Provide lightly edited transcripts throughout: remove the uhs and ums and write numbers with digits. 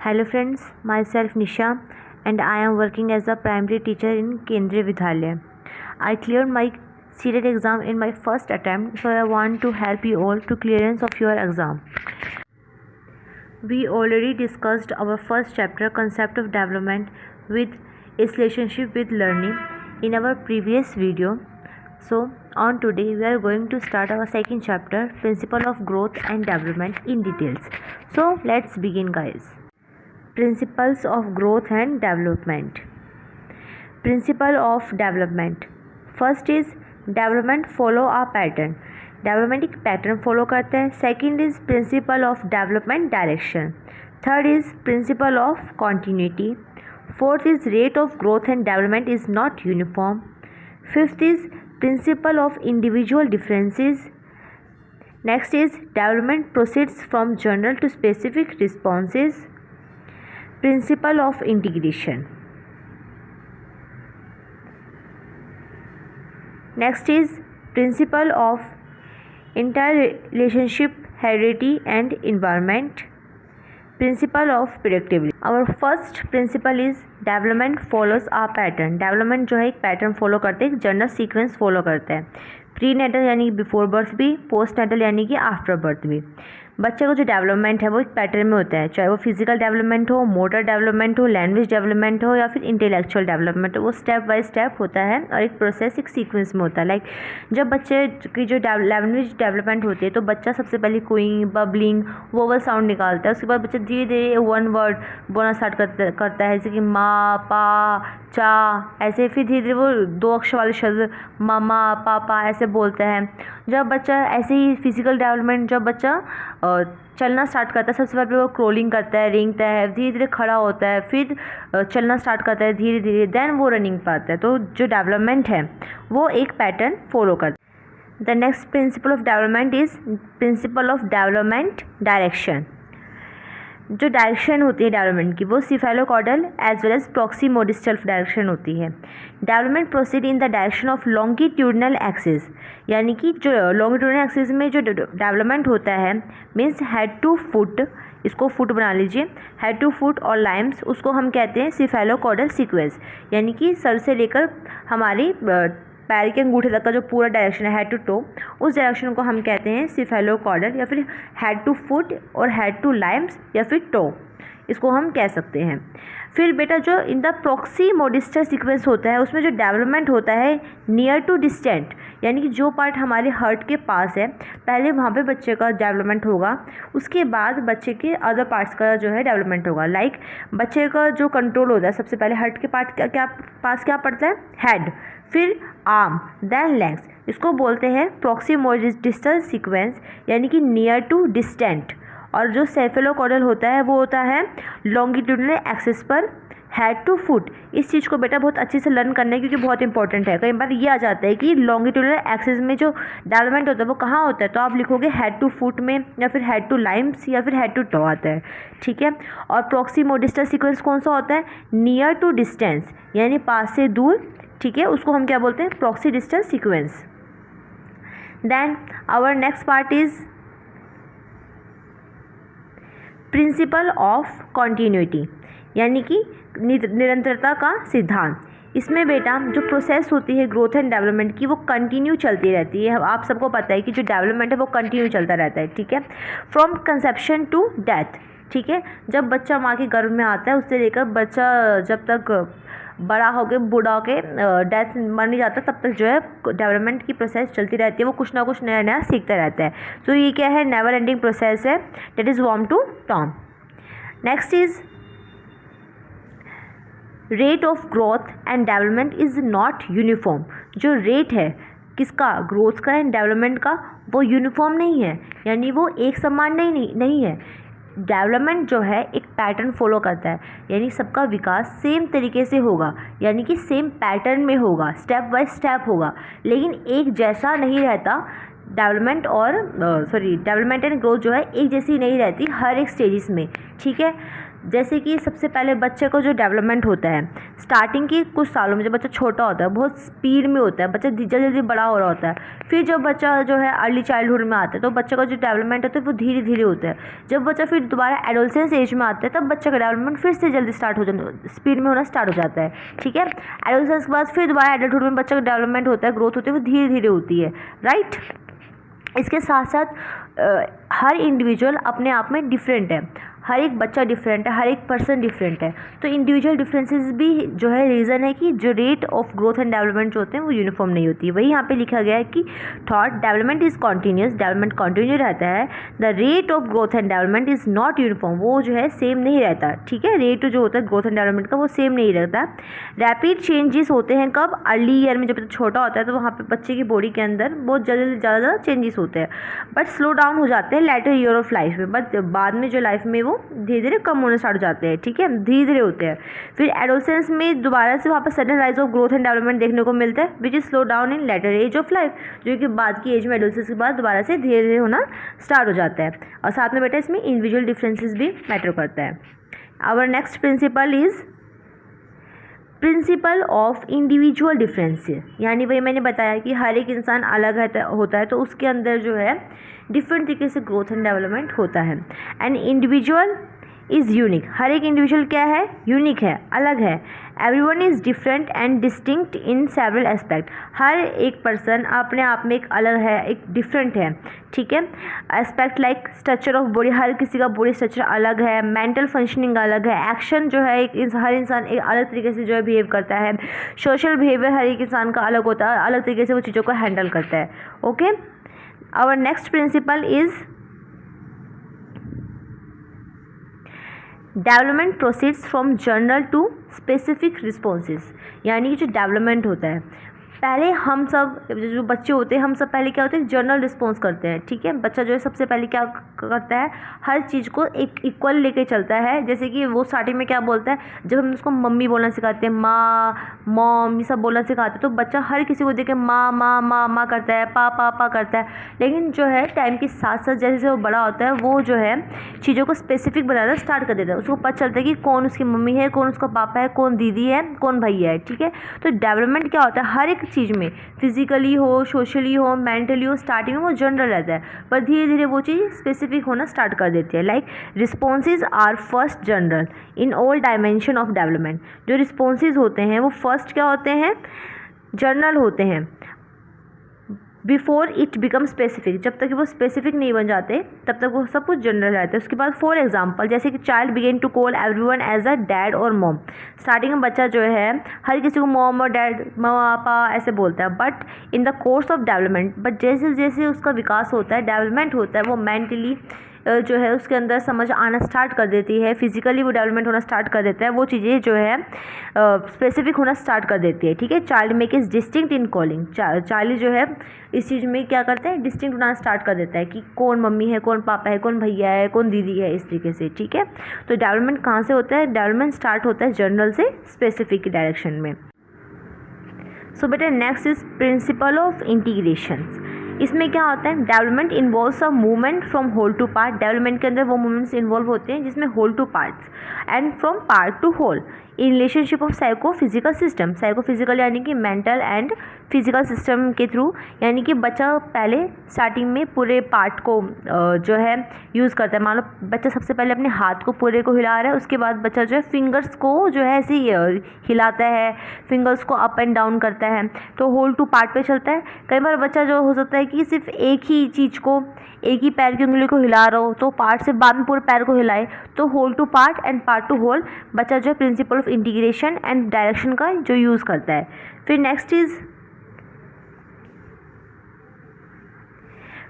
Hello friends, myself Nisha and I am working as a primary teacher in Kendriya Vidyalaya. I cleared my CTET exam in my first attempt, so I want to help you all to clearance of your exam. We already discussed our first chapter, concept of development with its relationship with learning, in our previous video. So on today we are going to start our second chapter, principle of growth and development in details. So let's begin guys. Principles of growth and development. Principle of development. First is development follow a pattern. Development एक pattern follow करता है. Second is principle of development direction. Third is principle of continuity. Fourth is rate of growth and development is not uniform. Fifth is principle of individual differences. Next is development proceeds from general to specific responses. Principle of integration. Next is principle of interrelationship, heredity and environment. Principle of predictability. Our first principle is development follows a pattern. Development जो है एक pattern follow करते हैं, एक general sequence follow करते हैं. Pre natal यानी before birth भी, पोस्ट नेटल यानी कि आफ्टर बर्थ भी. बच्चे का जो डेवलपमेंट है वो एक पैटर्न में होता है, चाहे वो फिजिकल डेवलपमेंट हो, मोटर डेवलपमेंट हो, लैंग्वेज डेवलपमेंट हो या फिर इंटेलेक्चुअल डेवलपमेंट हो, वो स्टेप बाय स्टेप होता है और एक प्रोसेस एक सीक्वेंस में होता है. लाइक जब बच्चे की जो लैंग्वेज डेवलपमेंट होती है तो बच्चा सबसे पहले कोइंग, बबलिंग, वोवल साउंड निकालता है. उसके बाद बच्चा धीरे धीरे वन वर्ड बोलना स्टार्ट करता है, जैसे कि माँ, पा, चा, ऐसे. फिर धीरे धीरे वो दो अक्षर वाले शब्द मामा, पापा ऐसे बोलता है. जब बच्चा ऐसे ही फिजिकल डेवलपमेंट, जब बच्चा चलना स्टार्ट करता है, सबसे पहले वो क्रोलिंग करता है, रेंगता है, धीरे धीरे खड़ा होता है, फिर चलना स्टार्ट करता है धीरे धीरे, देन वो रनिंग पर आता है. तो जो डेवलपमेंट है वो एक पैटर्न फॉलो करता है. The next principle of development is principle of development direction. जो डायरेक्शन होती है डेवलपमेंट की वो सिफेलोकॉर्डल एज वेल एज प्रॉक्सिमोडिस्टल डायरेक्शन होती है. Development proceed in the direction of longitudinal axis, यानी कि जो लॉन्गिट्यूडनल एक्सिस में जो डेवलपमेंट होता है मीन्स हेड टू फुट, इसको फुट बना लीजिए, हेड टू फुट और लाइम्स, उसको हम कहते हैं सिफेलोकॉर्डल सीक्वेंस. यानी कि सर से लेकर हमारी पैर के अंगूठे तक का जो पूरा डायरेक्शन है हेड टू टो, उस डायरेक्शन को हम कहते हैं सिफेलोकॉर्डल या फिर हेड टू फुट और हेड टू लाइम्स या फिर टो, इसको हम कह सकते हैं. फिर बेटा जो इन द प्रॉक्सिमोडिस्टल सीक्वेंस होता है उसमें जो डेवलपमेंट होता है नियर टू डिस्टेंट, यानी कि जो पार्ट हमारे हार्ट के पास है पहले वहाँ पे बच्चे का डेवलपमेंट होगा, उसके बाद बच्चे के अदर पार्ट्स का जो है डेवलपमेंट होगा. लाइक बच्चे का जो कंट्रोल होता है सबसे पहले हार्ट के पार्ट क्या पड़ता है, हेड, फिर आर्म, देन लेग्स, इसको बोलते हैं प्रॉक्सिमोडिस्टल सीक्वेंस यानी कि नियर टू डिस्टेंट. और जो सेफेलोकॉर्डल होता है वो होता है लॉन्गिट्यूडनल एक्सिस पर हेड टू फुट. इस चीज़ को बेटा बहुत अच्छे से लर्न करना है क्योंकि बहुत इंपॉर्टेंट है. कई बार ये आ जाता है कि लॉन्गिट्यूडनल एक्सिस में जो डेवलपमेंट होता है वो कहाँ होता है, तो आप लिखोगे हेड टू फुट में या फिर हेड टू लाइम्स या फिर हेड टू टो आता है. ठीक है. और प्रॉक्सिमोडिस्टल सीक्वेंस कौन सा होता है, नियर टू डिस्टेंस यानी पास से दूर. ठीक है, उसको हम क्या बोलते हैं, proximodistal sequence. Then our next part is principle of continuity यानी कि निरंतरता का सिद्धांत. इसमें बेटा जो प्रोसेस होती है ग्रोथ एंड डेवलपमेंट की वो कंटिन्यू चलती रहती है. आप सबको पता है कि जो डेवलपमेंट है वो कंटिन्यू चलता रहता है. ठीक है, फ्रॉम कंसेप्शन टू डेथ. ठीक है, जब बच्चा माँ के गर्भ में आता है उससे लेकर बच्चा जब तक बड़ा हो के बूढ़ा हो के डेथ मर नहीं जाता तब तक जो है डेवलपमेंट की प्रोसेस चलती रहती है. वो कुछ ना कुछ नया नया सीखता रहता है. तो ये क्या है, नेवर एंडिंग प्रोसेस है, दैट इज़ वॉर्म to tomb. Next is rate of growth and development is not uniform. जो रेट है किसका, ग्रोथ का एंड डेवलपमेंट का, वो यूनिफॉर्म नहीं है, यानी वो एक समान नहीं है. डेवलपमेंट जो है एक पैटर्न फॉलो करता है, यानी सबका विकास सेम तरीके से होगा, यानी कि सेम पैटर्न में होगा, स्टेप बाय स्टेप होगा, लेकिन एक जैसा नहीं रहता. डेवलपमेंट एंड ग्रोथ जो है एक जैसी नहीं रहती हर एक स्टेजेस में. ठीक है, जैसे कि सबसे पहले बच्चे को जो डेवलपमेंट होता है स्टार्टिंग के कुछ सालों में, जब बच्चा छोटा होता है बहुत स्पीड में होता है, बच्चा जल्दी जल्दी बड़ा हो रहा होता है। फिर जब बच्चा जो है अर्ली चाइल्डहुड में आता है तो बच्चे का जो डेवलपमेंट होता है वो धीरे धीरे होता है। जब बच्चा फिर दोबारा एडोलसेंस एज में आता है तब बच्चे का डेवलपमेंट फिर से जल्दी स्टार्ट हो जाता, स्पीड में होना स्टार्ट हो जाता है। ठीक है, एडोलसेंस के बाद फिर दोबारा एडल्टहुड में बच्चे का डेवलपमेंट होता है, ग्रोथ होती है, वो धीरे धीरे होती है। राइट, इसके साथ साथ हर इंडिविजुअल अपने आप में डिफरेंट है, हर एक बच्चा डिफरेंट है, हर एक पर्सन डिफरेंट है। तो इंडिविजुअल डिफरेंसेस भी जो है रीज़न है कि जो rate of growth and development जो होते हैं वो यूनिफॉर्म नहीं होती है। वही यहाँ पे लिखा गया है कि thought development is continuous, development continue रहता है। The rate of growth and development is not uniform, वो जो है सेम नहीं रहता। ठीक है, रेट जो होता है ग्रोथ एंड डेवलपमेंट का वो सेम नहीं रहता। रैपिड चेंजेस होते हैं कब? अर्ली ईयर में, जब बच्चा छोटा होता है तो वहाँ पर बच्चे की बॉडी के अंदर बहुत ज़्यादा चेंजेस होते हैं, बट स्लो डाउन हो जाते हैं लेटर ईयर ऑफ लाइफ में। बट बाद में जो लाइफ में वो धीरे धीरे कम होने स्टार्ट हो जाते हैं। ठीक है, धीरे धीरे होते हैं। फिर एडोलसेंस में दोबारा से वहाँ पर sudden rise of growth and development देखने को मिलता है, which is slow down in later age of life, जो कि बाद की एज में एडोलसेंस के बाद दोबारा से धीरे धीरे होना स्टार्ट हो जाता है। और साथ में बेटा इसमें इंडिविजुअल डिफरेंसेस भी मैटर करता है। Our next principle is principle of individual differences, यानी वही मैंने बताया कि हर एक इंसान अलग होता है तो उसके अंदर जो है डिफरेंट तरीके से ग्रोथ एंड डेवलपमेंट होता है। एंड इंडिविजुअल इज़ यूनिक, हर एक इंडिविजुअल क्या है? यूनिक है, अलग है। Everyone is different and distinct in several aspect, हर एक पर्सन अपने आप में एक अलग है, एक डिफरेंट है। ठीक है, aspect like structure of body, हर किसी का बॉडी स्ट्रक्चर अलग है, मेंटल फंक्शनिंग अलग है, एक्शन जो है हर इंसान एक अलग तरीके से जो है बिहेव करता है, सोशल बिहेवियर हर एक इंसान का अलग होता है, अलग तरीके से वो चीज़ों को हैंडल करता है। Okay, our next principle is development proceeds from general to specific responses, यानी कि जो डेवलपमेंट होता है पहले हम सब जो बच्चे होते हैं हम सब पहले क्या होते हैं? जनरल रिस्पॉन्स करते हैं। ठीक है, बच्चा जो है सबसे पहले क्या करता है? हर चीज़ को एक इक्वल लेके चलता है। जैसे कि वो स्टार्टिंग में क्या बोलता है, जब हम उसको मम्मी बोलना सिखाते हैं, माँ मॉम ये सब बोलना सिखाते हैं, तो बच्चा हर किसी को देख के माँ माँ माँ माँ करता है, पा करता है। लेकिन जो है टाइम के साथ साथ जैसे जैसे वो बड़ा होता है वो जो है चीज़ों को स्पेसिफिक बनाना स्टार्ट कर देता है। उसको पता चलता है कि कौन उसकी मम्मी है, कौन उसका पापा है, कौन दीदी है, कौन भैया है। ठीक है, तो डेवलपमेंट क्या होता है? हर एक चीज़ में, फिजिकली हो, सोशली हो, मेंटली हो, स्टार्टिंग में वो जनरल रहता है, पर धीरे धीरे वो चीज़ स्पेसिफिक होना स्टार्ट कर देती है। Like responses are first general in all dimension of development, जो रिस्पॉन्सेज होते हैं वो फर्स्ट क्या होते हैं? जनरल होते हैं। बिफोर इट बिकम स्पेसिफिक, जब तक वो स्पेसिफिक नहीं बन जाते तब तक वो सब कुछ जनरल रहता है। उसके बाद फॉर एग्जांपल जैसे कि child begin to call everyone as a dad और मॉम, स्टार्टिंग में बच्चा जो है हर किसी को मॉम और डैड, मम्मा पापा ऐसे बोलता है। But in the course of development, but जैसे जैसे उसका विकास होता है, डेवलपमेंट होता है, वो मेंटली जो है उसके अंदर समझ आना स्टार्ट कर देती है, फिजिकली वो डेवलपमेंट होना स्टार्ट कर देता है, वो चीज़ें जो है स्पेसिफिक होना स्टार्ट कर देती है। ठीक है, child make is distinct in calling, child जो है इस चीज़ में क्या करता है? डिस्टिंक्ट होना स्टार्ट कर देता है कि कौन मम्मी है, कौन पापा है, कौन भैया है, कौन दीदी है, इस तरीके से। ठीक है, तो डेवलपमेंट कहाँ से होता है? डेवलपमेंट स्टार्ट होता है जनरल से स्पेसिफिक डायरेक्शन में। सो बेटा next is principle of integration. इसमें क्या होता है? Development involves a movement from whole to part, development के अंदर वो मूवमेंट्स इन्वॉल्व होते हैं जिसमें whole to parts and from part to whole in relationship of psychophysical system, psychophysical यानी कि मेंटल एंड फिजिकल सिस्टम के थ्रू, यानी कि बच्चा पहले स्टार्टिंग में पूरे पार्ट को जो है यूज़ करता है। मान लो बच्चा सबसे पहले अपने हाथ को पूरे को हिला रहा है, उसके बाद बच्चा जो है फिंगर्स को जो है ऐसे हिलाता है, फिंगर्स को अप एंड डाउन करता है, तो होल टू पार्ट पे चलता है। कई बार बच्चा जो हो सकता है कि सिर्फ एक ही चीज़ को, एक ही पैर की उंगली को हिला रहा हो, तो पार्ट से बाद में पूरे पैर को हिलाए, तो whole to part and part to whole बच्चा जो है principle of integration and direction का जो यूज़ करता है। फिर next is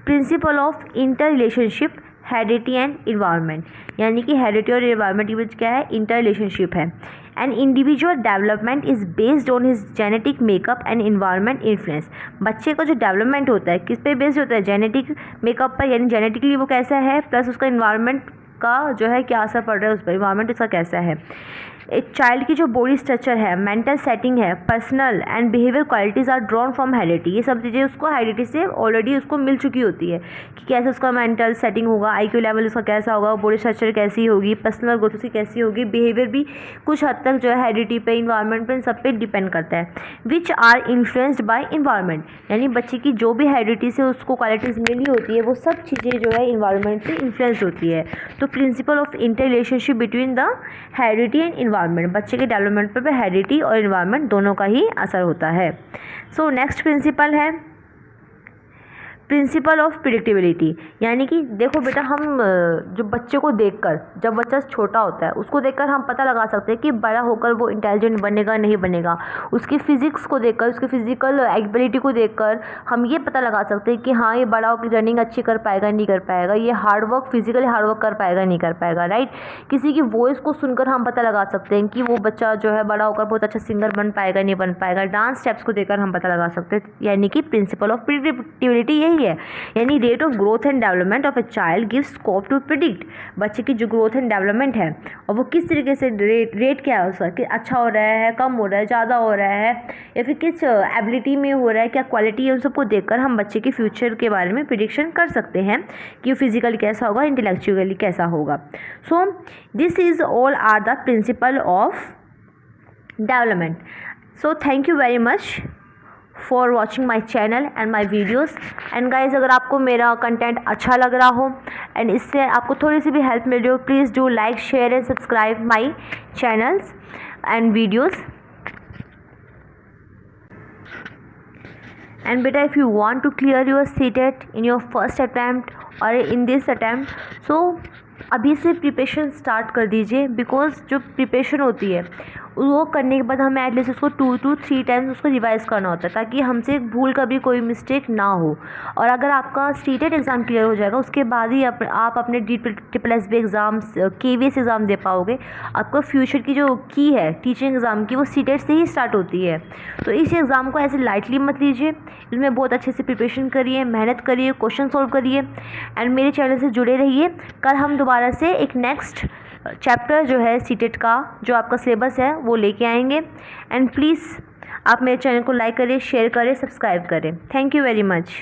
principle of inter relationship, heredity and environment, यानी कि हेरिडिटी और इन्वायरमेंट के बीच क्या है? इंटर रिलेशनशिप है। And individual development is based on his genetic makeup and environment influence, बच्चे का जो डेवलपमेंट होता है किस पे बेस्ड होता है? जेनेटिक मेकअप पर, यानी जेनेटिकली वो कैसा है, प्लस उसका इन्वायरमेंट का जो है क्या असर पड़ रहा है उस पर, इन्वायरमेंट उसका कैसा है। एक चाइल्ड की जो बॉडी स्ट्रक्चर है, मेंटल सेटिंग है, personal and behaviour qualities are drawn from heredity. ये सब चीज़ें उसको हेरिडिटी से ऑलरेडी उसको मिल चुकी होती है कि कैसे उसका मेंटल सेटिंग होगा, IQ लेवल उसका कैसा होगा, बॉडी स्ट्रक्चर कैसी होगी, पर्सनल ग्रोथ उसकी कैसी होगी, बिहेवियर भी कुछ हद तक जो है हेरिडिटी पे, इन्वायरमेंट पे, इन सब पे डिपेंड करता है। Which are influenced by environment, यानी बच्चे की जो भी हेरिडिटी से उसको क्वालिटीज़ मिली होती है वो सब चीज़ें जो है इन्वायरमेंट से इन्फ्लुएंस होती है। तो principal of inter relationship between the heredity and environment, बच्चे के डेवलपमेंट पर हेरिडिटी और इन्वायरमेंट दोनों का ही असर होता है। सो नेक्स्ट प्रिंसिपल है प्रिंसिपल ऑफ प्रिडिक्टेबिलिटी, यानी कि देखो बेटा, हम जो बच्चे को देखकर, जब बच्चा छोटा होता है उसको देखकर हम पता लगा सकते हैं कि बड़ा होकर वो इंटेलिजेंट बनेगा नहीं बनेगा। उसकी फिजिक्स को देखकर, उसकी फिजिकल एबिलिटी को देखकर हम ये पता लगा सकते हैं कि हाँ ये बड़ा होकर रनिंग अच्छी कर पाएगा नहीं कर पाएगा, ये हार्डवर्क फिजिकली हार्डवर्क कर पाएगा नहीं कर पाएगा, राइट। किसी की वॉइस को सुनकर हम पता लगा सकते हैं कि वो बच्चा जो है बड़ा होकर बहुत अच्छा सिंगर बन पाएगा नहीं बन पाएगा। डांस स्टेप्स को देखकर हम पता लगा सकते हैं, यानी कि प्रिंसिपल ऑफ प्रिडिक्टेबिलिटी यही है। यानी rate of growth and development of a child gives scope to predict, बच्चे की जो ग्रोथ एंड डेवलपमेंट है और वो किस तरीके से रेट क्या है उसका, कि अच्छा हो रहा है, कम हो रहा है, ज़्यादा हो रहा है, या फिर किस एबिलिटी में हो रहा है, क्या क्वालिटी है, उन सबको देखकर हम बच्चे के फ्यूचर के बारे में प्रिडिक्शन कर सकते हैं कि फिजिकली कैसा होगा, इंटेलेक्चुअली कैसा होगा। So this is all are the principle of development. So thank you very much for watching my channel and my videos. And guys, अगर आपको मेरा कंटेंट अच्छा लग रहा हो एंड इससे आपको थोड़ी सी भी हेल्प मिल रही हो, please do like, share and subscribe my channels and videos. And beta, if you want to clear your CTET in your first attempt or in this attempt, so अभी से प्रिपरेशन स्टार्ट कर दीजिए, because जो preparation होती है वो करने के बाद हमें एटलीस्ट उसको 2 to 3 टाइम्स उसको रिवाइज करना होता है, ताकि हमसे भूल कभी कोई मिस्टेक ना हो। और अगर आपका सीटेट एग्ज़ाम क्लियर हो जाएगा उसके बाद ही आप अपने DSSB एग्ज़ाम्स, KVS एग्ज़ाम दे पाओगे। आपका फ्यूचर की जो की है टीचिंग एग्ज़ाम की, वो सीटेट से ही स्टार्ट होती है। तो इस एग्ज़ाम को ऐसे लाइटली मत लीजिए, इसमें बहुत अच्छे से प्रिपरेशन करिए, मेहनत करिए, क्वेश्चन सॉल्व करिए एंड मेरे चैनल से जुड़े रहिए। कल हम दोबारा से एक नेक्स्ट चैप्टर जो है सीटेट का जो आपका सिलेबस है वो लेके आएंगे। एंड प्लीज़ आप मेरे चैनल को लाइक करें, शेयर करें, सब्सक्राइब करें। Thank you very much.